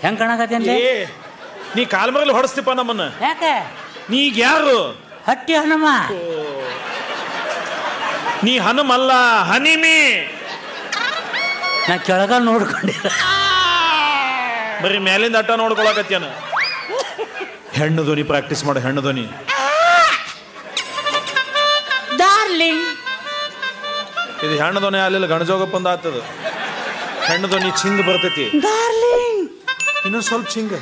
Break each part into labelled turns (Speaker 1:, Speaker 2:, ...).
Speaker 1: ಹೆಂಗ್ ಕಾಣಕತ್ತೇನ್ರಿ?
Speaker 2: ನೀ ಕಾಲ್ ಮರಲಿ ಹೊಡಸ್ತಿಪ್ಪ ನಮ್ಮನ್ನ.
Speaker 1: ಯಾಕೆ?
Speaker 2: ನೀಗ ಯಾರು?
Speaker 1: ಹಟ್ಟಿ ಹನುಮ.
Speaker 2: ನೀ ಹನುಮಲ್ಲ, ಹನಿಮಿ.
Speaker 1: ನಾ ಕೆಳಗಲ್ ನೋಡ್ಕೊಂಡಿಲ್ಲ,
Speaker 2: ಬರೀ ಮೇಲಿಂದ ಅಟ್ಟ ನೋಡ್ಕೊಳಕತ್ಯಾನ. ಹೆಣ್ಣು ಧ್ವನಿ ಪ್ರಾಕ್ಟೀಸ್ ಮಾಡ, ಹೆಣ್ಣು ಧ್ವನಿ.
Speaker 1: ಡಾರ್ಲಿಂಗ್.
Speaker 2: ಇದು ಹೆಣ್ಣು ಧ್ವನಿ ಅಲ್ಲಿಲ್ಲ, ಗಣಜೋಗಪ್ಪಂದ ಆಗ್ತದ. ಹೆಣ್ಣು ಧ್ವನಿ ಚಿಂಗ್ ಬರ್ತೈತಿ.
Speaker 1: ಡಾರ್ಲಿಂಗ್.
Speaker 2: ಇನ್ನೊಂದು ಸ್ವಲ್ಪ ಚಿಂಗ.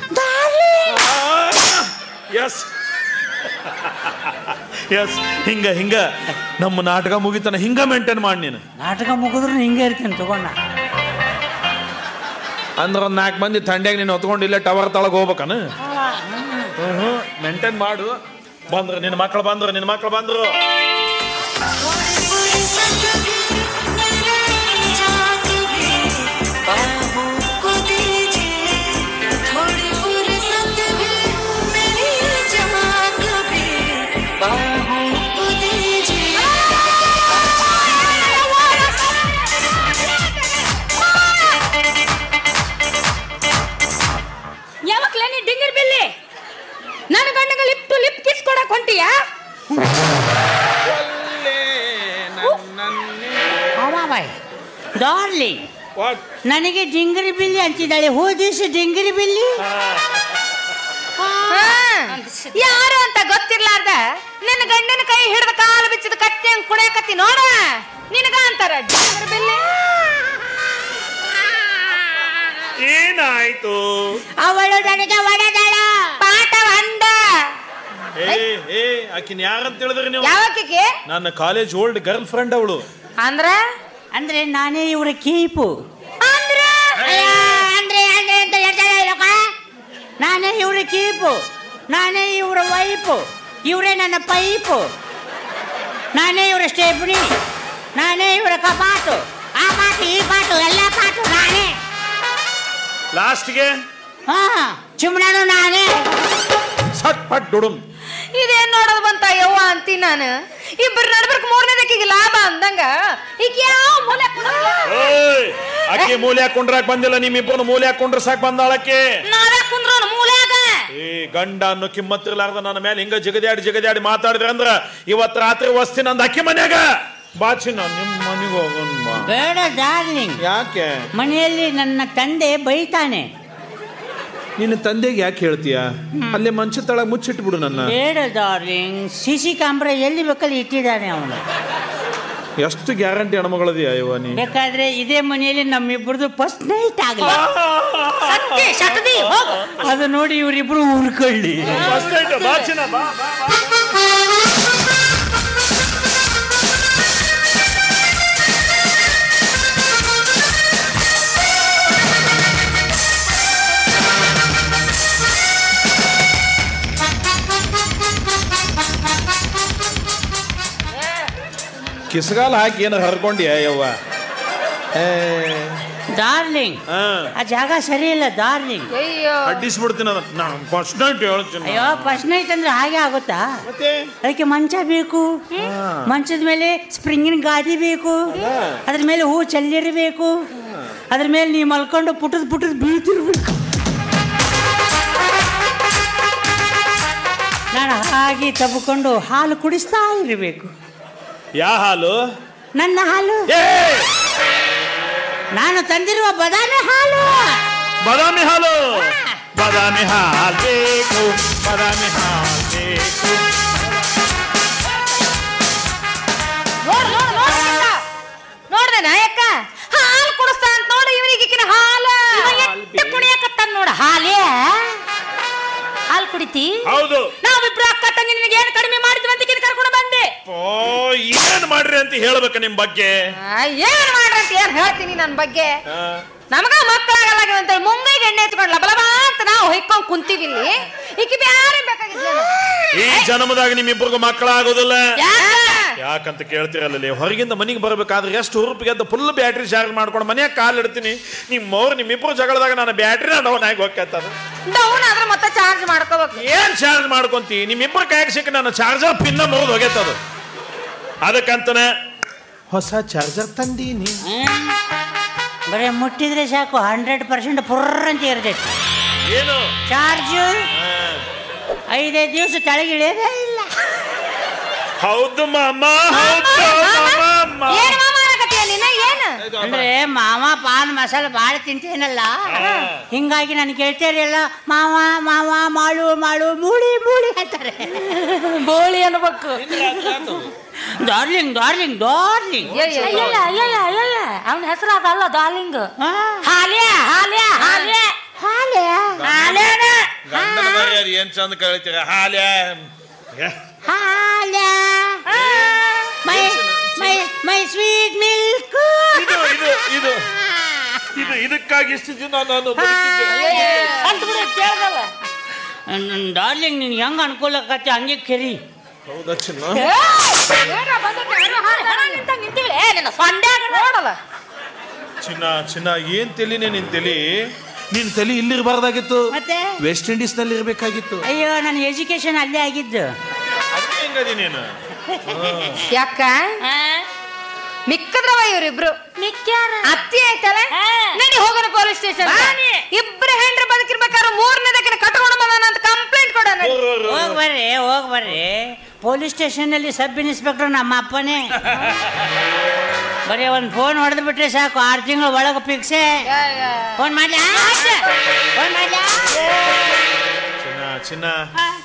Speaker 2: S S. ಹಿಂಗ ಹಿಂಗ ನಮ್ಮ ನಾಟಕ ಮುಗಿತಾನ ಹಿಂಗ ಮೇಂಟೈನ್ ಮಾಡಿ. ನೀನು
Speaker 1: ನಾಟಕ ಮುಗಿದ್ರು ಹಿಂಗೆ ಇರ್ತೀನಿ ತಗೊಂಡ.
Speaker 2: ಅಂದ್ರೆ ಒಂದು 4 ಮಂದಿ ಥಂಡ್ಯಾಗ ನೀನು ಹೊತ್ಕೊಂಡಿಲ್ಲ ಟವರ್ ತಳಗ ಹೋಗ್ಬೇಕನ. ಮೇಂಟೈನ್ ಮಾಡು. ಬಂದ್ರು ನಿನ್ನ ಮಕ್ಕಳು, ಬಂದ್ರು.
Speaker 3: ಯಾವಕ್ಲೇ ನೀ ಡಿಂಗರ್ ಬಿಲ್ಲಿ ನನ್ನ ಗಂಡಗ ಲಿಪ್ ಟು ಲಿಪ್ ಕಿಸ್ ಕೊಡಕ್ ಹೊಂಟಿಯಾ?
Speaker 1: ಡಾರ್ಲಿಂಗ್, ನನಗೆ ಡಿಂಗರಿ ಬಿಲ್ಲಿ ಅಂತಿದ್ದಾಳೆ. ಹೋದಿವ್ಸ ಡಿಂಗರಿ ಬಿಲ್ಲಿ
Speaker 3: ಯಾರು ಅಂತ ಗೊತ್ತಿರ್ಲಾರ್ದ ನನ್ನ ಗಂಡನ ಕೈ ಹಿಡಿದ ಕಾಲು ಬಿಚ್ಚಿದ ಕತ್ತಿ ಹಂಗ್ ಕುಣಿಯಕತ್ತಿ ನೋಡ. ನಿನಗ ಅಂತಾರ ಡಿಂಗರ್ ಬಿಲ್ಲಿ.
Speaker 2: ಏನಾಯ್ತು?
Speaker 1: ಅವಳು ನನಗೆ ಒಡೆದಳ.
Speaker 3: ಪಾಠ ಒಂದ.
Speaker 2: ಆಕಿನ ಯಾರಂತ ಹೇಳಿದ್ರಿ ನೀವು?
Speaker 3: ಯಾವಕ್ಕೆ?
Speaker 2: ನನ್ನ ಕಾಲೇಜ್ ಓಲ್ಡ್ ಗರ್ಲ್ ಫ್ರೆಂಡ್ ಅವಳು.
Speaker 1: ಅಂದ್ರೆ ನಾನೇ ಇವರ ಕೀಪು. ನಾನೇ ಇವರ ಕೀಪು, ನಾನೇ ಇವರ ವೈಪು, ಇವರೇ ನನ್ನ ಪೈಪು, ನಾನೇ ಇವರ ಸ್ಟೆಪ್ನಿ, ನಾನೇ ಇವರ ಕಪಾಟು. ಆ ಪಾಟು ಈ ಪಾಟು ಎಲ್ಲ ಪಾಟು ನಾನೇ.
Speaker 2: ಲಾಸ್ಟ್ಗೆ
Speaker 1: ಚುಮ್ನಾನು ನಾನೇ.
Speaker 2: ಸಟ್ ಪಟ್ ಡುಡುಮ್.
Speaker 3: ಇದೇನ್ ನೋಡೋದು ಬಂತ ಯವ್ವ ಅಂತೀನಿ ನಾನು. ಇಬ್ಬರು ನಡ್ಬರ್ಕ್ ಮೂರನೇದಕ್ಕಿಗೆ ಲಾಭ ಅಂದಂಗ ಈಗ ಯಾವ ಮೂಲೆ
Speaker 2: ಅಕ್ಕಿ ಮೂಲೆ ಹಾಕೊಂಡ್ರಾಕ್ ಬಂದಿಲ್ಲ. ನಿಮ್ಮಿಬ್ಬರು ಮೂಲೆ ಹಾಕೊಂಡ್ರೆ ಸಾಕು ಬಂದಾಳಕ್ಕೆ.
Speaker 3: ನಾವೇ ಕುಂದ್ರೋಣ ಮೂಲ್ಯಾಗ.
Speaker 2: ಗಂಡ ಅನ್ನೋ ಕಿಮ್ಮತ್ತಿರ್ಲಾರ್ದ ನನ್ನ ಮೇಲೆ ಹಿಂಗ ಜಗದ್ಯಾಡಿ ಮಾತಾಡಿದ್ರ ಅಂದ್ರ ಇವತ್ ರಾತ್ರಿ ವಸ್ತಿ ನಂದು ಅಕ್ಕಿ ಮನ್ಯಾಗ. ಬಾಚಿ ನಾನು ನಿಮ್ಮ ಮನೆಗೆ ಹೋಗೋಣ.
Speaker 1: ಬೇಡ ಡಾರ್ಲಿಂಗ್.
Speaker 2: ಯಾಕೆ?
Speaker 1: ಮನೆಯಲ್ಲಿ ನನ್ನ ತಂದೆ ಬೈತಾನೆ.
Speaker 2: ನಿನ್ನ ತಂದೆಗೆ ಯಾಕೆ ಹೇಳ್ತೀಯ? ಅಲ್ಲೇ ಮಂಚ ತಳಗ ಮುಚ್ಚಿಟ್ಬಿಡು ನನ್ನ.
Speaker 1: ಬೇಡ ಡಾರ್ಲಿಂಗ್, ಸಿಸಿ ಕ್ಯಾಮ್ರಾ ಎಲ್ಲಿ ಬೇಕಲ್ಲಿ ಇಟ್ಟಿದ್ದಾನೆ ಅವನು.
Speaker 2: ಎಷ್ಟು ಗ್ಯಾರಂಟಿ ಹೆಣ್ಮಗಳದಿಯ ಇವ ನೀ?
Speaker 1: ಬೇಕಾದ್ರೆ ಇದೇ ಮನೆಯಲ್ಲಿ ನಮ್ಮಿಬ್ಬರದು ಫಸ್ಟ್ ನೈಟ್ ಆಗಲಿ. ಅದು ನೋಡಿ ಇವರಿಬ್ರು ಉಳ್ಕೊಳ್ಳಿ.
Speaker 2: ಕಿಸ್ಗಾಲ್ ಹಾಕಿ ಏನು ಹರ್ಕೊಂಡ್ಯಾ ಯವ್ವ?
Speaker 1: ಡಾರ್ಲಿಂಗ್ ಆ ಜಾಗ ಸರಿ ಇಲ್ಲ ಡಾರ್ಲಿಂಗ್.
Speaker 3: ಅಯ್ಯೋ
Speaker 2: ಅಡ್ಡಿಸ್ಬಿಡ್ತೀನಿ ಅದನ್ನ ನಾನು ಫಸ್ಟ್ ನೈಟ್ ಹೇಳ್ತೀನಿ.
Speaker 1: ಅಯ್ಯೋ ಫಸ್ಟ್ ನೈಟ್ ಅಂದ್ರೆ ಹಾಗೆ ಆಗುತ್ತಾ?
Speaker 2: ಮತ್ತೆ
Speaker 1: ಅದಕ್ಕೆ ಮಂಚ ಬೇಕು, ಮಂಚದ ಮೇಲೆ ಸ್ಪ್ರಿಂಗಿನ ಗಾದಿ ಬೇಕು, ಅದ್ರ ಮೇಲೆ ಹೂ ಚೆಲ್ಲಿರಬೇಕು, ಅದ್ರ ಮೇಲೆ ನೀವು ಮಲ್ಕೊಂಡು ಪುಟದ್ ಬೀಳ್ತಿರ್ಬೇಕು. ನಾನು ಹಾಗೆ ತಬ್ಕೊಂಡು ಹಾಲು ಕುಡಿಸ್ತಾ ಇರಬೇಕು.
Speaker 2: ಯಾವ ಹಾಲು?
Speaker 1: ನನ್ನ ಹಾಲು, ನಾನು ತಂದಿರುವ ಬಾದಾಮಿ ಹಾಲು.
Speaker 2: ಬಾದಾಮಿ ಹಾಲು, ಬಾದಾಮಿ ಹಾಲು ಬೇಕು, ಬಾದಾಮಿ ಹಾಲು ಬೇಕು.
Speaker 3: ನೋಡ್ದೆ ನಾಯಕ್ಕ ಹಾಲು ಕುಡಿಸ್ತಾ ಅಂತ ನೋಡು. ಇವನಿಗೆ ಹಾಲು ಕುಣಿಯಕತ್ತಾನ ನೋಡ. ಹಾಲೇ ಹಾಲು ಕುಡಿತಿ?
Speaker 2: ಹೌದು.
Speaker 3: ನಾವಿಬ್ರು ಅಕ್ಕ ತಂಗಿ ನಿನಗೆ ಏನು ಕಡಿಮೆ ಮಾಡಿದ್ವಿ ಅಂತ ಕರ್ಕೊಂಡು ಬಂದೆ.
Speaker 2: ಏನ್ ಮಾಡ್ರಿ ಅಂತ ಹೇಳ್ಬೇಕ ನಿಮ್ ಬಗ್ಗೆ?
Speaker 3: ಏನ್ ಮಾಡ್ರಿ ಅಂತ ಏನ್ ಹೇಳ್ತೀನಿ ನನ್ನ ಬಗ್ಗೆ? ನಮಗ ಮಕ್ಕಳಾಗಲ್ಲ ಅಂತೇಳಿ ಮುಂಗೈಗೆ ಎಣ್ಣೆ ಹಚ್ಕೊಂಡು ಲಬಲಬ ಅಂತ ನಾವು ಹೊಯ್ಕೊಂಡ್ ಕುಂತೀವಿ ಇಲ್ಲಿ. ಈಕಿ ಬ್ಯಾರೆ ಬೇಕಾಗಿದ್ಲ.
Speaker 2: ಈ ಜನ್ಮದಾಗ ನಿಮ್ಮಿಬ್ಬರಿಗೂ ಮಕ್ಕಳಾಗೋದಿಲ್ಲ. ಯಾಕಂತ ಕೇಳ್ತಿರಲ್ಲ, ಹೊರಗಿಂದ ಮನೆಗೆ ಬರ್ಬೇಕಾದ್ರೆ ಎಷ್ಟು ಹುರುಪಿಗೆ ಅಂತ ಫುಲ್ ಬ್ಯಾಟ್ರಿ ಚಾರ್ಜ್ ಮಾಡ್ಕೊಂಡು ಮನೆಯಾಗ ಕಾಲ್ ಇಡ್ತೀನಿ. ನಿಮ್ಮಿಬ್ಬರು ಜಗಳದಾಗ ನಾನು ಬ್ಯಾಟ್ರಿನ ಡೌನ್ ಆಗಿ ಹೋಗ್ತಾರ.
Speaker 3: ಡೌನ್ ಆದ್ರೆ ಮತ್ತೆ ಚಾರ್ಜ್ ಮಾಡ್ಕೋಬೇಕು.
Speaker 2: ಏನ್ ಚಾರ್ಜ್ ಮಾಡ್ಕೊಂತಿ? ನಿಮ್ಮಿಬ್ಬರು ಕಾಯಕ್ ಸಿಕ್ಕ ನನ್ನ ಚಾರ್ಜರ್ ಪಿನ್ನ ಮುರಿದು ಹೋಗೈತದು. ಅದಕ್ಕಂತನೇ ಹೊಸ ಚಾರ್ಜರ್ ತಂದೀನಿ.
Speaker 1: ಬರೀ ಮುಟ್ಟಿದ್ರೆ ಸಾಕು 100% ಪುರ್ರ ಅಂತ ಇರ್ತೈತಿ.
Speaker 2: ಏನು
Speaker 1: ಚಾರ್ಜ್ 5 ದಿವಸ ಕೆಳಗಿಳಿಯೋದೇ ಇಲ್ಲ.
Speaker 2: ಹೌದು ಮಾಮ, ಹೌದು ಮಾಮ.
Speaker 1: ಅಂದ್ರೆ ಮಾವ ಪಾನ್ ಮಸಾಲ ಬಾಳ ತಿಂತೇನಲ್ಲ, ಹಿಂಗಾಗಿ ನನ್ ಕೇಳ್ತೇರಿಯಲ್ಲ ಮಾವ ಮಾವ ಮಾಡು ಮಾಡು ಮೂಳಿ ಮೂಳಿ ಅಂತಾರೆ.
Speaker 3: ಬೋಳಿ ಅನ್ಬೇಕು.
Speaker 1: Darling darling darling.
Speaker 3: ಅವನ ಹೆಸರು ಅದಲ್ಲ ಡಾರ್ಲಿಂಗ್. ಹಾಲ್ಯಾ ಹಾಲ್ಯಾ ಹಾಲ್ಯಾ ಹಾಲ್ಯಾ ಹಾಲ್ಯಾನ
Speaker 2: ಏನ್ ಚಂದ ಕಳಿತೀರ? ಹಾಲ್ಯಾ
Speaker 1: ಹಾಲ್ಯಾ ಮೈ ಮೈ ಮೈ ಸ್ವೀಟ್ ಮಿಲ್ಕ್.
Speaker 2: ಇದಕ್ಕಾಗಿ ಇಷ್ಟು ದಿನ ನಾನು
Speaker 1: ಡಾರ್ಲಿಂಗ್ ನಿನ್ಗೆ ಹೆಂಗ ಅನುಕೂಲ ಆಕತಿ ಹಂಗೆ ಕೆರಿ.
Speaker 2: ಹೌದಾ ಚಿನ್ನ? ಚಿನ್ನ ಚಿನ್ನ ಏನ್ ತಲಿನೇ ನಿನ್ ತಲಿ? ನಿನ್ ತಲಿ ಇಲ್ಲಿರ್ಬಾರ್ದಾಗಿತ್ತು,
Speaker 1: ಮತ್ತೆ
Speaker 2: ವೆಸ್ಟ್ ಇಂಡೀಸ್ ನಲ್ಲಿ ಇರ್ಬೇಕಾಗಿತ್ತು.
Speaker 1: ಅಯ್ಯೋ ನನ್ನ ಎಜುಕೇಶನ್ ಅಲ್ಲೇ ಆಗಿದ್ದು.
Speaker 2: ಹೆಂಗದಿ ನೀನು?
Speaker 3: ಯಾಕ ಮಿಕ್ಕದ್ರವ ಇವ್ರಿಬ್ರು ಅತ್ತಿ ಆಯ್ತಲ್ಲ. ನಡಿ ಹೋಗೋಣ ಪೊಲೀಸ್ ಸ್ಟೇಷನ್. ಇಬ್ರು ಹೆಂಡ್ರ ಬದುಕಿರ್ಬೇಕಾದ್ರೆ 3ನೇದಕ್ಕೆ ಕಟ್ಕೊಂಡು ಬಂದಾನ ಅಂತ ಕಂಪ್ಲೇಂಟ್ ಕೊಡೋಣ.
Speaker 1: ಹೋಗ್ ಬರ್ರಿ ಪೊಲೀಸ್ ಸ್ಟೇಷನ್ ಅಲ್ಲಿ ಸಬ್ ಇನ್ಸ್ಪೆಕ್ಟರ್ ನಮ್ಮ ಅಪ್ಪನೇ. ಬರೀ ಒಂದು ಫೋನ್ ಹೊಡೆದು ಬಿಟ್ರೆ ಸಾಕು 6 ತಿಂಗಳ ಒಳಗೆ ಫಿಕ್ಸೆ. ಫೋನ್ ಮಾಡ್ಲಾ?
Speaker 2: ಚಿನ್ನ,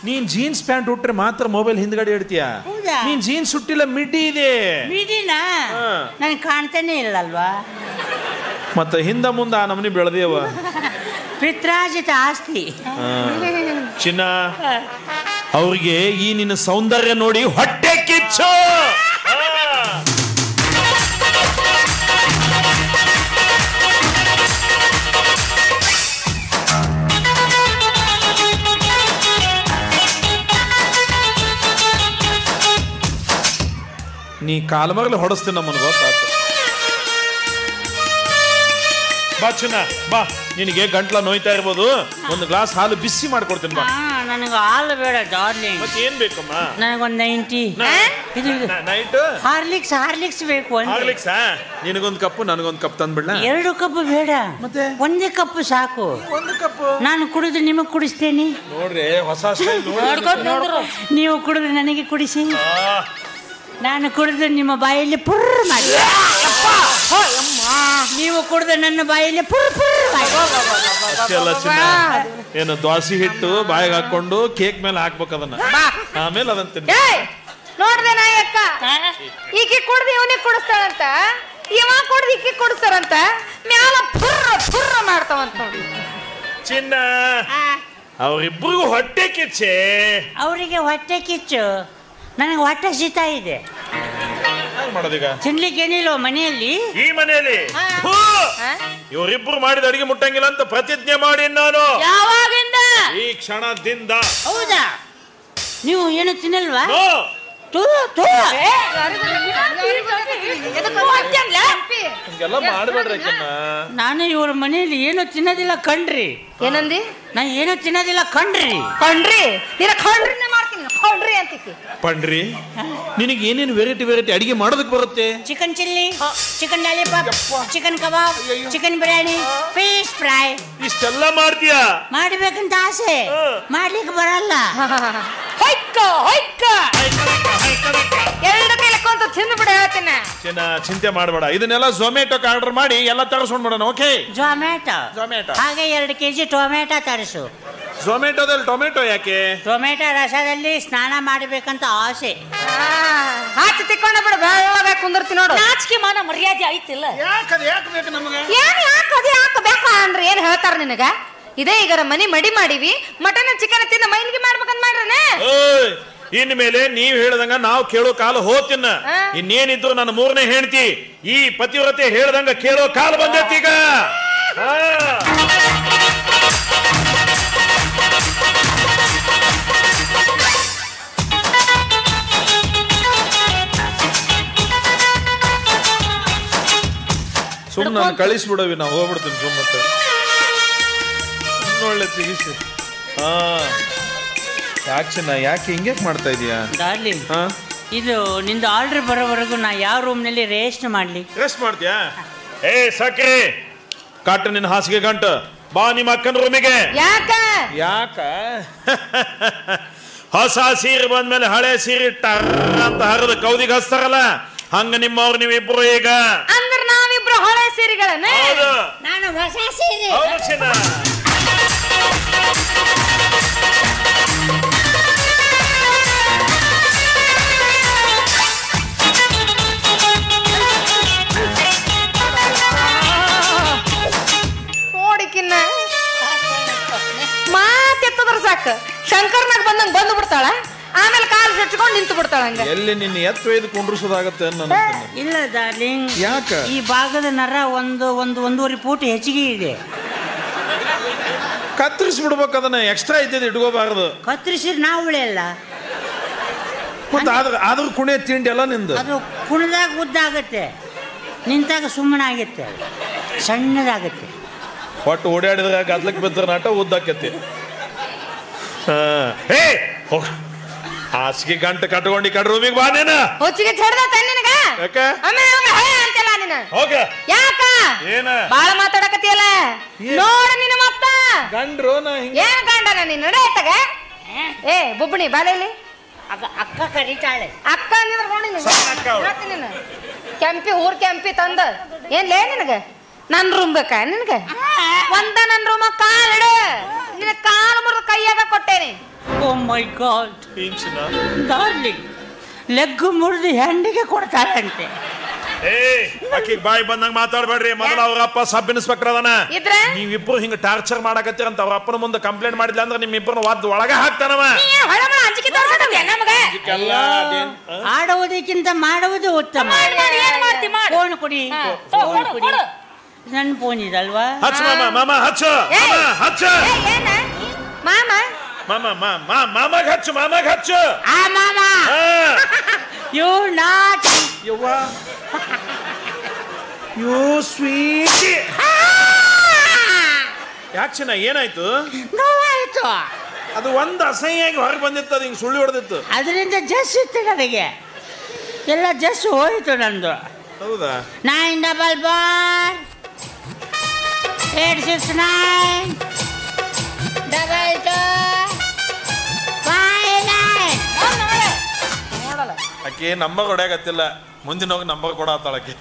Speaker 2: ನೀನ್ ಜೀನ್ಸ್ ಪ್ಯಾಂಟ್ ಉಟ್ರೆ ಮಾತ್ರ ಮೊಬೈಲ್ ಹಿಂದ್ಗಡೆ ಇಡ್ತೀಯ. ನೀನ್ ಜೀನ್ಸ್ ಹುಟ್ಟಿಲ್ಲ, ಮಿಡ್ಡಿ ಇದೆ.
Speaker 1: ಮಿಡಿನಾ ನನ್ ಕಾಣ್ತಾನೆ ಇಲ್ಲಲ್ವಾ?
Speaker 2: ಮತ್ತೆ ಹಿಂದ ಮುಂದ ಆ ನಮನಿ ಬೆಳೆದೇವ.
Speaker 1: ಪಿತ್ರಾಜಿತ ಆಸ್ತಿ.
Speaker 2: ಚಿನ್ನ, ಅವ್ರಿಗೆ ಈ ನಿನ್ನ ಸೌಂದರ್ಯ ನೋಡಿ ಹೊಟ್ಟೆ ಕಿಚ್ಚು. ನೀ ಕಾಲಮರಲಿ ಹೊಡೆಸ್ತೀನಿ ನಮ್ಮನ್ನು, ಗೊತ್ತಾಯ್ತು? ಬಾ ಚಿನ್ನ ಬಾ, ನಿನಗೆ ಗಂಟ್ಲ ನೋಯ್ತಾ ಇರ್ಬೋದು, ಒಂದು ಗ್ಲಾಸ್ ಹಾಲು ಬಿಸಿ ಮಾಡ್ಕೊಡ್ತೀನಿ ಬಾ.
Speaker 1: ನನಗೆ ಹಾಲು ಬೇಡ ಡಾರ್ಲಿಂಗ್.
Speaker 2: ಮತ್ತೆ ಏನ್ ಬೇಕಮ್ಮ?
Speaker 1: ನನಗೊಂದು 90
Speaker 2: ನೈಟ್
Speaker 1: ಹಾರ್ಲಿಕ್ಸ್ ಬೇಕು.
Speaker 2: ಹಾರ್ಲಿಕ್ಸ್ ನಿನಗೊಂದು ಕಪ್ಪು ನನಗೊಂದು ಕಪ್ ತಂದ್ಬಿಡ್ಲ?
Speaker 1: 2 ಕಪ್ ಬೇಡ, ಮತ್ತೆ 1 ಕಪ್ ಸಾಕು.
Speaker 2: 1 ಕಪ್
Speaker 1: ನಾನು ಕುಡಿದು ನಿಮಗೆ ಕುಡಿಸ್ತೇನೆ.
Speaker 2: ನೋಡ್ರಿ ಹೊಸ ಸ್ಟೈಲ್.
Speaker 1: ನೀವು ಕುಡಿದು ನನಗೆ ಕುಡಿಸಿ, ನಾನು ಕುಡಿದು ನಿಮ್ಮ ಬಾಯಲ್ಲಿ ಪುರ್ ಮಾಡಿ, ನೀವು ಕುಡಿದು ನನ್ನ ಬಾಯಲ್ಲಿ ಪುರ್ ಪುರ್ ಮಾಡಿ.
Speaker 2: ಅಷ್ಟೆಲ್ಲ ಚಿನ್ನ, ಏನು ದ್ವಾಸಿ ಹಿಟ್ಟು ಬಾಯಿಗೆ ಹಾಕೊಂಡು ಕೇಕ್ ಮೇಲೆ ಹಾಕ್ಬೇಕು ಅದನ್ನ, ಆಮೇಲೆ ಅದನ್ನ ತಿನ್ನ.
Speaker 3: ನೋಡ್ದೆ ನಾಯಕ್ಕ, ಈಕೆ ಕುಡ್ದು ಇವನಿಗೆ ಕುಡಿಸ್ತಾಳಂತ, ಇವ ಕುಡ್ದು ಈಕೆ ಕುಡಿಸ್ತಾರಂತ, ಮ್ಯಾಲ ಪುರ್ರ ಪುರ್ರ ಮಾಡ್ತಾವಂತ ನೋಡಿ.
Speaker 2: ಚಿನ್ನ, ಅವರಿಬ್ರಿಗೂ ಹೊಟ್ಟೆ ಕಿಚ್ಚೆ.
Speaker 1: ಅವರಿಗೆ ಹೊಟ್ಟೆ ಕಿಚ್ಚು, ನನಗೆ ಹೊಟ್ಟೆ ಶೀತ ಇದೆ.
Speaker 2: ಮಾಡೋದೀಗ
Speaker 1: ತಿನ್ಲಿಕ್ಕೆ ಏನಿಲ್ಲ ಮನೆಯಲ್ಲಿ.
Speaker 2: ಈ ಮನೆಯಲ್ಲಿ ಇವರಿಬ್ರು ಮಾಡಿದ ಅಡಿಗೆ ಮುಟ್ಟಂಗಿಲ್ಲ ಅಂತ ಪ್ರತಿಜ್ಞೆ ಮಾಡಿ ನಾನು.
Speaker 1: ಯಾವಾಗಿಂದ?
Speaker 2: ಈ ಕ್ಷಣದಿಂದ.
Speaker 1: ಹೌದಾ? ನೀವು ಏನು ತಿನ್ನಲ್ವಾ?
Speaker 2: ಹಿಂಗೆಲ್ಲ ಮಾಡ್ಬೇಡ್ರಿ ಅಕ್ಕನ್ನ.
Speaker 1: ನಾನು ಇವ್ರ ಮನೆಯಲ್ಲಿ ಏನೋ ತಿನ್ನೋದಿಲ್ಲ ಕಣ್ರಿ.
Speaker 3: ಏನಂದಿ?
Speaker 1: ನಾ ಏನೋ ತಿನ್ನೋದಿಲ್ಲ ಕಣ್ರಿ.
Speaker 3: ಕಣ್ರಿ ನೀನ ಕಣ್ರಿನ ಮಾಡ್ತೀನಿ ಕಣ್ರಿ ಅಂತಿಕ್ಕಿ.
Speaker 2: ಪಂಡ್ರಿ ನಿನಗೆ ಏನೇನು ವೆರೈಟಿ ಅಡಿಗೆ ಮಾಡೋದಕ್ಕೆ ಬರುತ್ತೆ?
Speaker 1: Chicken chilli, chicken lollipop, chicken kebab, chicken biryani, fish fry.
Speaker 2: ಇಷ್ಟೆಲ್ಲ ಮಾಡ್ತೀಯಾ?
Speaker 1: ಮಾಡ್ಬೇಕಂತ ಆಸೆ, ಮಾಡ್ಲಿಕ್ಕೆ ಬರಲ್ಲ.
Speaker 3: ಎರಡು ಕೈಲಕ್ಕಂತ ತಿಂದ್ಬಿಡ ಹೇಳ್ತೀನಿ.
Speaker 2: ಚಿಂತೆ ಮಾಡಬೇಡ, ಇದನ್ನೆಲ್ಲ ಝೊಮ್ಯಾಟೋಕ್ಕೆ ಆರ್ಡರ್ ಮಾಡಿ ಎಲ್ಲ ತರಿಸ್ಕೊಂಡ್ಬಿಡೋಣ. ಓಕೆ?
Speaker 1: ಝೊಮ್ಯಾಟೊ. ಹಾಗೆ 2 kg ಟೊಮೆಟೊ ತರಿಸು.
Speaker 2: ಝೊಮ್ಯಾಟೋದಲ್ಲಿ ಟೊಮೆಟೊ ಯಾಕೆ?
Speaker 1: ಟೊಮೆಟೊ ರಸದಲ್ಲಿ ಸ್ನಾನ ಮಾಡಬೇಕಂತ ಆಸೆ.
Speaker 3: ಹಾಕಿ ತಿಕ್ಕೊಂಡ ಬಿಡು, ಬೆಳಗ್ಗೆ ಕುಂದಿರ್ತಿ ನೋಡು.
Speaker 4: ನಾಚಿಕೆ ಮಾನ ಮರ್ಯಾದೆ ಐತಿಲ್ಲ.
Speaker 2: ಯಾಕೆ ಬೇಕು ನಮಗೆ?
Speaker 3: ಏನ್ ಯಾಕೆ ಬೇಕಾ ಅಂದ್ರೆ ಏನ್ ಹೇಳ್ತಾರ ನಿನಗ? ಇದೇ ಈಗ ಮನಿ ಮಡಿ ಮಾಡಿವಿ, ಮಟನ್ ಚಿಕನ್ ತಿಂದ ಮೈಲಿಗೆ ಮಾಡ್ಬೇಕಂತ ಮಾಡ್ರನೆ.
Speaker 2: ಇನ್ ಮೇಲೆ ನೀವ್ ಹೇಳ್ದಂಗ ನಾವು ಕೇಳೋ ಕಾಲ ಹೋತಿನ್ನ. ಇನ್ನೇನಿದ್ರು ನನ್ನ 3ನೇ ಹೆಂಡತಿ ಈ ಪತಿವ್ರತೆ ಹೇಳ್ದಂಗ ಕೇಳೋ ಕಾಲ ಬಂದೈತಿ ಈಗ. ಸುಮ್ಮನೆ ಕಳಿಸ್ಬಿಡವಿ, ನಾವು ಹೋಗ್ಬಿಡ್ತೀನಿ ಸುಮ್ಮತ್ತೆ. ಒಳ್ಳೆ ತೆಗಿಸಿ. ಯಾಕೆ ಹಿಂಗೆ ಮಾಡ್ತಾ ಇದೀಯಾ
Speaker 1: ಡಾರ್ಲಿಂಗ್? ಇದು ನಿಂದು ಆರ್ಡರ್ ಬರೋವರೆಗೂ ನಾ ಯಾವ ರೂಮ್ನಲ್ಲಿ ರೆಸ್ಟ್ ಮಾಡ್ಲಿ?
Speaker 2: ರೆಸ್ಟ್ ಮಾಡ್ತೀಯಾ? ಏ ಸಕ್ರೆ ಕಟ್ ನಿನ್ನ ಹಾಸಿಗೆ ಗಂಟು ಬಾ ನಿಮ್ಮ ಅಕ್ಕನ ರೂಮಿಗೆ. ಯಾಕ ಹೊಸ ಸೀರೆ ಬಂದ್ಮೇಲೆ ಹಳೆ ಸೀರೆ ಅಂತ ಹರಿದು ಕೌದಿಗೆ ಹಚ್ತಾರಲ್ಲ, ಹಂಗ ನಿಮ್ಮವ್ರು ನೀವಿಬ್ರು ಈಗ.
Speaker 3: ಅಂದ್ರೆ ನಾವಿಬ್ರು ಹಳೆ ಸೀರೆಗಳನ್ನ.
Speaker 1: ನಾನು ಹೊಸ ಸೀರೆ.
Speaker 3: ನೋಡಿಕಿನ್ನ ಮಾತೆತ್ತದ್ರ ಸಾಕು, ಶಂಕರ್ನಾಗ ಬಂದಂಗ ಬಂದು ಬಿಡ್ತಾಳ, ಆಮೇಲೆ ಕಾಲು ಹಚ್ಕೊಂಡು ನಿಂತು ಬಿಡ್ತಾಳ. ಹಂಗ
Speaker 2: ಎಲ್ಲಿ ನಿನ್ನ ಎತ್ತು ಒಯ್ದು ಕುಂಡ್ರಿಸೋದಾಗತ್ತೆ?
Speaker 1: ಇಲ್ಲ ಡಾರ್ಲಿಂಗ್,
Speaker 2: ಯಾಕ?
Speaker 1: ಈ ಭಾಗದ ನರ ಒಂದೂವರೆ ಫೂಟ್ ಹೆಚ್ಚಿಗೆ ಇದೆ.
Speaker 2: ಕತ್ತರಿಸ್ಬಿಡ್ಬೇಕು, ಅದನ್ನ ಎಕ್ಸ್ಟ್ರಾ ಇದ್ದಿದ್ದು ಇಟ್ಕೋಬಾರದು.
Speaker 1: ಕತ್ತರಿಸಿದ್ರೆ ನಾವು ಉಳಿಯಲ್ಲ.
Speaker 2: ಆದ್ರೂ ಕುಣೆ ತಿಂಡಿ ಎಲ್ಲ ನಿಂದು.
Speaker 1: ಅದು ಕುಣಿದಾಗ ಉದ್ದಾಗತ್ತೆ, ನಿಂತಾಗ ಸುಮ್ಮನೆ ಆಗತ್ತೆ, ಸಣ್ಣದಾಗತ್ತೆ.
Speaker 2: ಒಟ್ಟು ಓಡಾಡಿದಾಗ ಗದ್ಲಕ್ಕೆ ಬಿದ್ದ ನಾಟ ಉದ್ದಾಕತಿ. ಹಾಸಿಗೆ ಗಂಟೆ ಕಟ್ಕೊಂಡು ಕಡ್ ರೂಮಿಗೆ ಬಾ. ನೀನ
Speaker 3: ಹೊಚ್ಚಿಗೆ ಚಡ್ದ ನಿನಗ ಅಂತೆಲ್ಲ ನೀನ
Speaker 2: ಹೋಗ.
Speaker 3: ಯಾಕ
Speaker 2: ಏನ
Speaker 3: ಬಾಳ ಮಾತಾಡಕತ್ತಿಯಲ್ಲ? ನೋಡ ನಿನ್ನ ಮತ್ತ
Speaker 2: ಗಂಡ್ರು
Speaker 3: ಏನ್ ಗಂಡನ ನೀನ್ ನಡೀತಾಗ? ಏ ಬುಬ್ಬಣಿ ಬಾಲೆಯಲ್ಲಿ
Speaker 1: ಅಕ್ಕ ಕರೀತಾಳೆ.
Speaker 3: ಅಕ್ಕ ಅಂದ್ರೆ ಕೆಂಪಿ ಊರ್ ಕೆಂಪಿ ತಂದ ಏನ್ಲೇ ನಿನಗ? ನನ್ ರೂಮ್ ಬೇಕಾ ನಿನಗ? ನನ್ ರೂಮ ಕಾಲಿಡು, ನಿನ್ನ ಕಾಲು ಮುರಿದು ಕೈಯಾಗ ಕೊಟ್ಟೇನೆ.
Speaker 1: ಓ ಮೈ ಗಾಡ್ ಡಾರ್ಲಿಂಗ್, ಲೆಗ್ ಮುರಿದು ಹೆಂಡಿಗೆ ಕೊಡ್ತಾರಂತೆ.
Speaker 2: ಆಕಿಗೆ ಬಾಯಿ ಬಂದಂಗ ಮಾತಾಡ್ಬೇಡ್ರಿ. ಮೊದಲ ಅವ್ರ ಅಪ್ಪ ಸಬ್ ಇನ್ಸ್ಪೆಕ್ಟರ್ ಅದನ. ನೀವಿಬ್ರು ಹಿಂಗ ಟಾರ್ಚರ್ ಮಾಡಕತ್ತೀರಂತ ಅವ್ರ ಅಪ್ಪನ ಮುಂದೆ ಕಂಪ್ಲೇಂಟ್ ಮಾಡಿದ್ಲ ಅಂದ್ರೆ ನಿಮ್ಮಿಬ್ಬರನ್ನ ವಾದ್ ಒಳಗ ಹಾಕ್ತಾನವ.
Speaker 1: ಆಡುವುದಕ್ಕಿಂತ ಮಾಡುವುದು ಉತ್ತಮ. ಫೋನ್ ಕೊಡಿ, ನನ್ನ ಫೋನ್ ಇದಲ್ವಾ?
Speaker 2: ಹಚ್ಚ ಮಾಮ, ಹಚ್ಚು
Speaker 3: ಮಾಮ,
Speaker 2: ಮಾಮಾಗ ಹಚ್ಚು, ಮಾಮಾಗ ಹಚ್ಚು.
Speaker 1: ಆ ಮಾಮ, ಯು ನಾಟ್
Speaker 2: ಯು ಸ್ವೀಟ್. ಯಾಕೆ ಚಿನ್ನ ಏನಾಯ್ತು?
Speaker 1: ನೋವಾಯ್ತು.
Speaker 2: ಅದು ಒಂದು ಅಸಹ್ಯಾಗಿ ಹೊರಗೆ ಬಂದಿತ್ತು, ಅದು ಹಿಂಗೆ ಸುಳ್ಳಿ ಹೊಡೆದಿತ್ತು.
Speaker 1: ಅದರಿಂದ ಜಸ್ ಇತ್ತು ನನಗೆ, ಎಲ್ಲ ಜಸ್ ಹೋಯ್ತು ನಂದು.
Speaker 2: ಹೌದಾ?
Speaker 1: 944 869 22 59.
Speaker 2: ಆಕೆ ನಂಬರ್ ಹೊಡ್ಯಾಗತ್ತಿಲ್ಲ, ಮುಂದಿನ ಹೋಗಿ ನಂಬರ್ ಕೊಡತ್ತಾಳಕ್ಕೆ.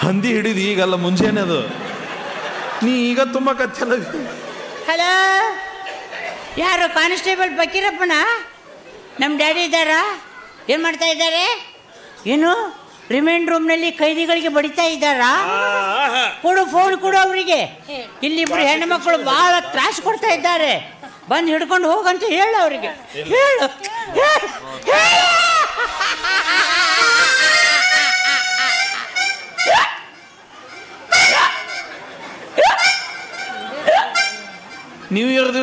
Speaker 2: ಹಂದಿ ಹಿಡಿದು ಈಗಲ್ಲ, ಮುಂಚೆನೆ ಅದು. ನೀ ಈಗ ತುಂಬಾ ಕತ್ತಲ್ಲ.
Speaker 1: ಹಲೋ, ಯಾರು? ಕಾನ್ಸ್ಟೇಬಲ್ ಬಕೀರಪ್ಪನ? ನಮ್ಮ ಡ್ಯಾಡಿ ಇದ್ದಾರಾ? ಏನು ಮಾಡ್ತಾ ಇದ್ದಾರೆ? ಏನು ರಿಮೈಂಡ್ ರೂಮ್ನಲ್ಲಿ ಕೈದಿಗಳಿಗೆ ಬಡಿತಾ ಇದ್ದಾರಾ? ಕೊಡು, ಫೋನ್ ಕೊಡು ಅವರಿಗೆ. ಇಲ್ಲಿಬ್ರು ಹೆಣ್ಣು ಮಕ್ಕಳು ಬಹಳ ತ್ರಾಸ ಕೊಡ್ತಾ ಇದ್ದಾರೆ, ಬಂದು ಹಿಡ್ಕೊಂಡು ಹೋಗಂತ ಹೇಳು ಅವರಿಗೆ. ಹೇಳು.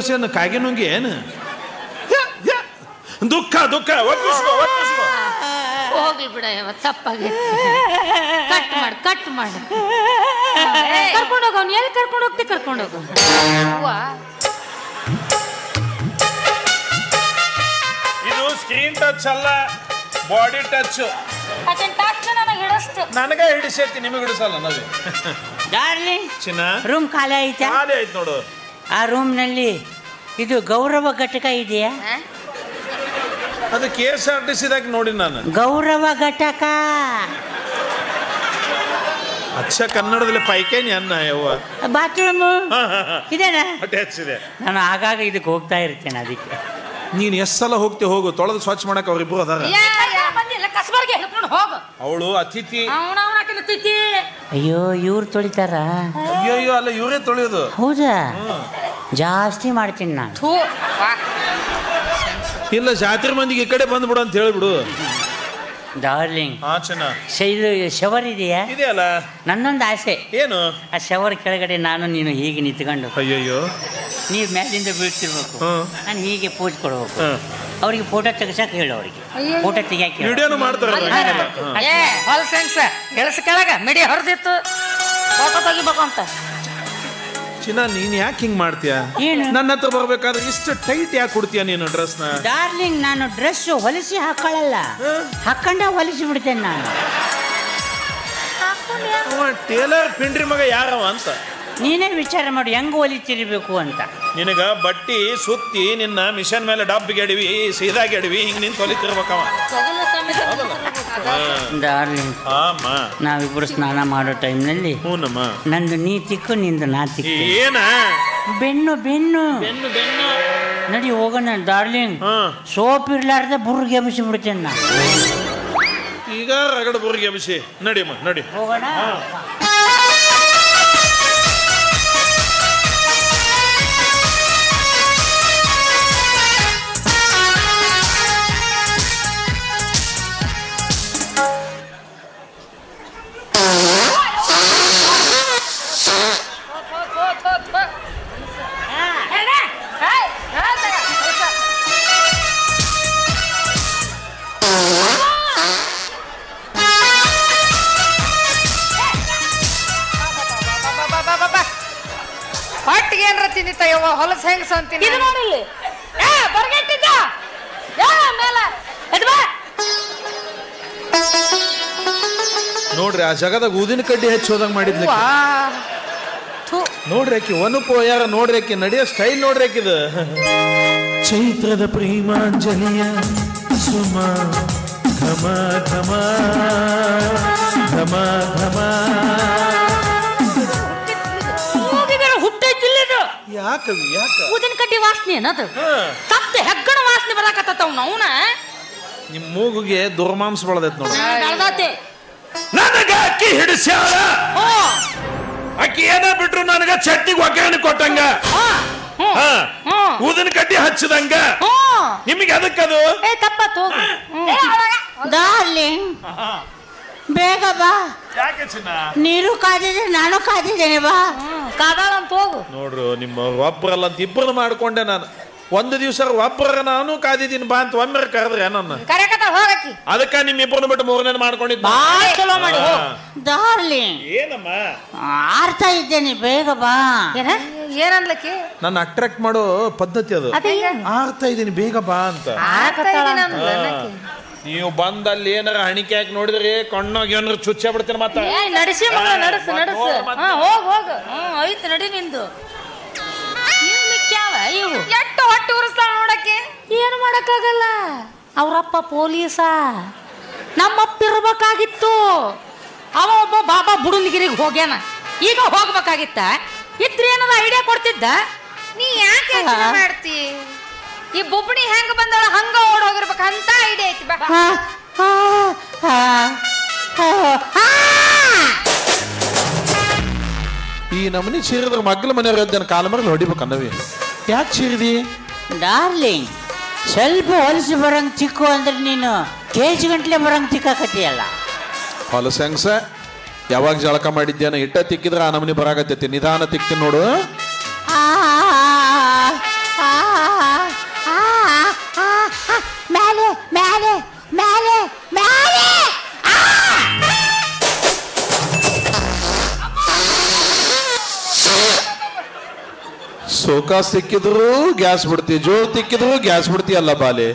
Speaker 2: ದಿವಸ ಏನು ಕಾಗೆ ನುಂಗಿ ಏನು ದುಃಖ ದುಃಖ ಒಪ್ಪಿಸ್ಕೊ ಒಪ್ಪಿಸ್ಕೊ.
Speaker 3: ಹೋಗ್ಲಿ ಬಿಡ ತಪ್ಪಾಗೈತಿ. ಕಟ್ ಮಾಡು ಕರ್ಕೊಂಡು ಹೋಗ. ಅವ್ನು ಎಲ್ಲಿ ಕರ್ಕೊಂಡು ಹೋಗ್ತಿ ಕರ್ಕೊಂಡು ಹೋಗು.
Speaker 2: ಇದು ಸ್ಕ್ರೀನ್ ಟಚ್ ಅಲ್ಲ, ಬಾಡಿ ಟಚ್. ನನಗ ಹಿಡಿಸೈತಿ, ನಿಮಗೆ ಹಿಡಿಸಲ್ಲ. ನವಿ
Speaker 1: ಡಾರ್ಲಿಂಗ್,
Speaker 2: ಚಿನ್ನ
Speaker 1: ರೂಮ್ ಖಾಲಿ ಐತಾ?
Speaker 2: ಖಾಲಿ ಆಯ್ತು ನೋಡು.
Speaker 1: ಆ ರೂಮ್ನಲ್ಲಿ ಇದು ಗೌರವ ಘಟಕ ಇದೆಯಾ?
Speaker 2: ಅದು KSRTC ದಾಗ ನೋಡಿ ನಾನು.
Speaker 1: ಗೌರವ ಘಟಕ
Speaker 2: ಅಚ್ಚ ಕನ್ನಡದಲ್ಲಿ ಪೈಕೇನಿ ಅನ್ನ ಯವ್ವ.
Speaker 1: ಬಾತ್ರೂಮ್ ಇದೇನಾ?
Speaker 2: ಅಟ್ಯಾಚ್ ಇದೆ.
Speaker 1: ನಾನು ಆಗಾಗ ಇದಕ್ಕೆ ಹೋಗ್ತಾ ಇರ್ತೇನೆ. ಅದಕ್ಕೆ
Speaker 2: ನೀನ್ ಎಷ್ಟ್ ಸಲ ಹೋಗ್ತಿ ಹೋಗು, ತೊಳೆದು ಸ್ವಚ್ಛ ಮಾಡಕ್ ಅವ್ರಿಬ್ರು ಅದಾರ. ಅವಳು ಅತಿಥಿ.
Speaker 1: ಅಯ್ಯೋ, ಇವ್ರು ತೊಳಿತಾರ?
Speaker 2: ಅಯ್ಯೋ ಅಯ್ಯೋ, ಅಲ್ಲ ಇವರೇ ತೊಳೆಯೋದು.
Speaker 1: ಹೌದಾ? ಜಾಸ್ತಿ ಮಾಡ್ತೀನಿ ನಾನು.
Speaker 2: ಇಲ್ಲ, ಜಾತ್ರೆ ಮಂದಿಗೆ ಈ ಕಡೆ ಬಂದ್ಬಿಡು ಅಂತ ಹೇಳಿಬಿಡು.
Speaker 1: ಡಾರ್ಲಿಂಗ್, ಶವರ್ ಇದೆಯಾ?
Speaker 2: ಇದೆಯಲ್ಲ.
Speaker 1: ನನ್ನೊಂದು ಆಸೆ.
Speaker 2: ಏನು?
Speaker 1: ಆ ಶವರ್ ಕೆಳಗಡೆ ನಾನು ನೀನು ಹೀಗೆ ನಿಂತ್ಕೊಂಡು,
Speaker 2: ಅಯ್ಯೋ
Speaker 1: ನೀವು ಮೇಲಿಂದ ಬೀಳ್ತಿರ್ಬೇಕು, ನಾನು ಹೀಗೆ ಪೋಸ್ ಕೊಡ್ಬೇಕು. ಅವ್ರಿಗೆ ಫೋಟೋ ತೆಗಿಸಕ್ ಹೇಳು, ಅವ್ರಿಗೆ ಫೋಟೋ ತೆಗಿಯಾಕ
Speaker 2: ವಿಡಿಯೋನು ಮಾಡ್ತಾರೆ.
Speaker 3: ಕೆಳಗ ಮಿಡಿ ಹೊರದಿತ್ತು, ಫೋಟೋ ತೆಗಿಬೇಕು ಅಂತ.
Speaker 2: ಚಿನ್ನ, ನೀನ್ ಯಾಕೆ ಹಿಂಗ್ ಮಾಡ್ತೀಯ?
Speaker 1: ಏನು?
Speaker 2: ನನ್ನ ಹತ್ರ ಬರ್ಬೇಕಾದ್ರೆ ಇಷ್ಟು ಟೈಟ್ ಯಾಕೆ ಕೊಡ್ತೀಯ ನೀನು ಡ್ರೆಸ್ನ?
Speaker 1: ಡಾರ್ಲಿಂಗ್, ನಾನು ಡ್ರೆಸ್ ಹೊಲಿಸಿ ಹಾಕೊಳ್ಳಲ್ಲ, ಹಾಕೊಂಡ ಹೊಲಿಸಿ ಬಿಡ್ತೇನೆ ನಾನು.
Speaker 2: ಟೇಲರ್ ಪಿಂಡ್ರಿ ಮಗ ಯಾರವ ಅಂತ
Speaker 1: ನೀನೇ ವಿಚಾರ ಮಾಡಿ ಹೆಂಗ್ ಹೊಲಿತಿರ್ಬೇಕು ಅಂತ.
Speaker 2: ನಿನಗ ಬಟ್ಟಿ ಸುತ್ತಿ ನಿನ್ನ ಮಿಷನ್ ಮೇಲೆ ಡಬ್ಬಿಗೆ ಅಡಿವಿ, ಸೀದಾಗಿ ಅಡಿವಿ, ಹಿಂಗ್ ನಿಂತು ಹೊಲಿತಿರ್ಬೇಕವ.
Speaker 1: ಡಾರ್ಲಿಂಗ್, ನಾವಿಬ್ರು ಸ್ನಾನ ಮಾಡೋ ಟೈಮ್ನಲ್ಲಿ ನಂದು ನೀ ತಿಕ್ಕು, ನಿಂದು ನಾ ತಿಕ್ಕು.
Speaker 2: ಏನ
Speaker 1: ಬೆನ್ನು ಬೆನ್ನು ನಡಿ ಹೋಗೋಣ ಡಾರ್ಲಿಂಗ್. ಸೋಪ್ ಇರ್ಲಾರ್ದ ಬುರ್ಗೆ ಎಬ್ಬಿಸಿ ಬಿಡ್ತೇನೆ ನಾ.
Speaker 2: ಈಗ ರಗಡ ಬುರ್ಗೆ ಎಬ್ಬಿಸಿ ನಡಿಯಮ್ಮ, ನಡಿ
Speaker 1: ಹೋಗೋಣ.
Speaker 3: ಹೊಟ್ಟಿಗೆ ಏನ್ರ ತಿಂದಿತ್ತ ಯವ್ವ, ಹೊಲಸ ಹೆಂಗಸ ಅಂತೀನಿ. ಇದು ನೋಡಿಲ್ಲಿ ಬರ್ಗೆಟ್ಟಿದ್ದ
Speaker 2: ನೋಡ್ರಿ, ಆ ಜಗದಾಗ ಊದಿನ ಕಡ್ಡಿ ಹೆಚ್ಚು ಹೋದಂಗ್ ಮಾಡಿದ್ಲಿ ನೋಡ್ರಿ. ಆಕಿ ಒನುಪು ಯಾರ ನೋಡ್ರಿ, ಆಕಿ ನಡೆಯೋ ಸ್ಟೈಲ್ ನೋಡ್ರಿ ಆಕಿದು. ಚೈತ್ರದ ಪ್ರೇಮಾಂಜಲಿಯ ಸುಮ ಘಮ ಘಮ ಘಮ ಘಮ. ಯಾಕವಿ ಯಾಕ?
Speaker 3: ಊದಿನ ಕಡ್ಡಿ ವಾಸನೆ ಏನದು? ಸತ್ತ ಹೆಗ್ಗಣ ವಾಸನೆ ಬರಾಕತ್ತವ. ಅವನ
Speaker 2: ನಿಮ್ ಮೂಗುಗೆ ದುರ್ಮಾಂಸ ಬಳದೈತ್ ನೋಡಿ.
Speaker 3: ನನಗ
Speaker 2: ಅಕ್ಕಿ ಹಿಡಿಸ್ಯಾಳ. ಅಕ್ಕಿ ಏನ ಬಿಟ್ರು ನನಗ ಚಟ್ನಿಗೆ ಒಗ್ಗರಣೆ ಕೊಟ್ಟಂಗ, ಊದಿನ ಕಡ್ಡಿ ಹಚ್ಚದಂಗ. ನಿಮಗೆ ಅದಕ್ಕದು
Speaker 3: ತಪ್ಪತ್ತು.
Speaker 1: ಡಾರ್ಲಿಂಗ್, ಬೇಗ ಬಾ.
Speaker 2: ಯಾಕೆ ಚಿನ್ನ?
Speaker 1: ನೀರು ಕಾದಿದೆ, ನಾನು ಕಾದಿದ್ದೇನೆ, ಬಾ.
Speaker 3: ಕಾದಾಳ ಅಂತ ಹೋಗು.
Speaker 2: ನೋಡ್ರು, ನಿಮ್ಮ ಒಬ್ಬರಲ್ಲ ಅಂತ ಇಬ್ಬರು ಮಾಡ್ಕೊಂಡೆ ನಾನು. ಒಂದು ದಿವಸ ಒಬ್ಬರ ನಾನು ಕಾದಿದ್ದೀನಿ ಬಾ ಅಂತ ಒಮ್ಮೆ ಕರೆದ್ರೆ ನನ್ನ
Speaker 3: ಹೋಗಕ್ಕಿ.
Speaker 2: ಅದಕ್ಕ ನಿಮ್ಮಿಬ್ಬರನ್ನ ಬಿಟ್ಟು ಮೂರನೇ ಮಾಡ್ಕೊಂಡಿದ್ದ.
Speaker 1: ಡಾರ್ಲಿಂಗ್,
Speaker 2: ಏನಮ್ಮ
Speaker 1: ಆರ್ತಾ ಇದ್ದೇನೆ, ಬೇಗ ಬಾ.
Speaker 3: ಏನನ್ಲಕ್ಕಿ?
Speaker 2: ನನ್ನ ಅಟ್ರಾಕ್ಟ್ ಮಾಡೋ ಪದ್ಧತಿ ಅದು. ಆರ್ತಾ ಇದ್ದೀನಿ, ಬೇಗ ಬಾ ಅಂತ. ನೀವು ಬಂದಲ್ಲಿ ಏನಾರ ಹಣಿಕೆ ಹಾಕಿ ನೋಡಿದ್ರಿ ಕಣ್ಣಾಗ ಏನಾರ ಚುಚ್ಚ ಬಿಡ್ತೀನಿ. ಮತ್ತೆ
Speaker 3: ನಡೆಸಿ ನಡೆಸು ನಡೆಸು. ಹೋಗ್ ಹೋಗ. ಐತ್ ನಡಿ ನಿಂದು. ಎಷ್ಟು ಹೊಟ್ಟೆ ಉರಿಸ್ತಾಳ ನೋಡಕ್ಕೆ. ಏನು ಮಾಡಕ್ಕಾಗಲ್ಲ, ಅವ್ರಪ್ಪ ಪೊಲೀಸ, ನಮ್ಮಪ್ಪ ಇರ್ಬೇಕಾಗಿತ್ತು. ಅವ ಒಬ್ಬ ಬಾಬಾ ಬುಡನ್ಗಿರಿಗೆ ಹೋಗ್ಯಾನ, ಈಗ ಹೋಗ್ಬೇಕಾಗಿತ್ತ. ಇದ್ರೆ ಏನಾರ ಐಡಿಯಾ ಕೊಡ್ತಿದ್ದ. ನೀ ಯಾಕೆ ಮಾಡ್ತಿ? ಈ ಬೊಬ್ಬಣಿ ಹೆಂಗ ಬಂದಳ ಹಂಗ ಓಡ್ ಹೋಗಿರ್ಬೇಕು ಅಂತ ಐಡಿಯಾ ಐತಿ. ಬಾ
Speaker 2: ಈ ನಮನಿ ಚೀರಿದ್ರ ಮಗ್ಲ ಮನೆಯವ್ರ ಕಾಲ ಮರಲ್ ಹೊಡಿಬೇಕು ಅನ್ನವಿ. ಯಾಕೆ ಚೀರಿದಿ?
Speaker 1: ಡಾರ್ಲಿಂಗ್, ಸ್ವಲ್ಪ ಹೊಲಸು ಬರಂಗ್ ತಿಕ್ಕು ಅಂದ್ರೆ ನೀನು ಕೇಜಿ ಗಂಟ್ಲೆ ಬರಂಗ್ ತಿಕ್ಕಾಕತ್ತೀಯಲ್ಲ.
Speaker 2: ಹೊಲಸ ಹೆಂಗ್ಸ ಯಾವಾಗ ಜಳಕ ಮಾಡಿದ್ಯಾನ ಇಟ್ಟ ತಿಕ್ಕಿದ್ರ ಆ ನಮನಿ ಬರಾಕತ್ತೈತಿ. ನಿಧಾನ ತಿಕ್ತೀನಿ ನೋಡು. ಸೋಕಾ ಸಿಕ್ಕಿದ್ರು ಗ್ಯಾಸ್ ಬಿಡ್ತಿ, ಜೋರ್ ತಿಕ್ಕಿದ್ರು ಗ್ಯಾಸ್ ಬಿಡ್ತಿ ಅಲ್ಲ ಬಾಲೆ.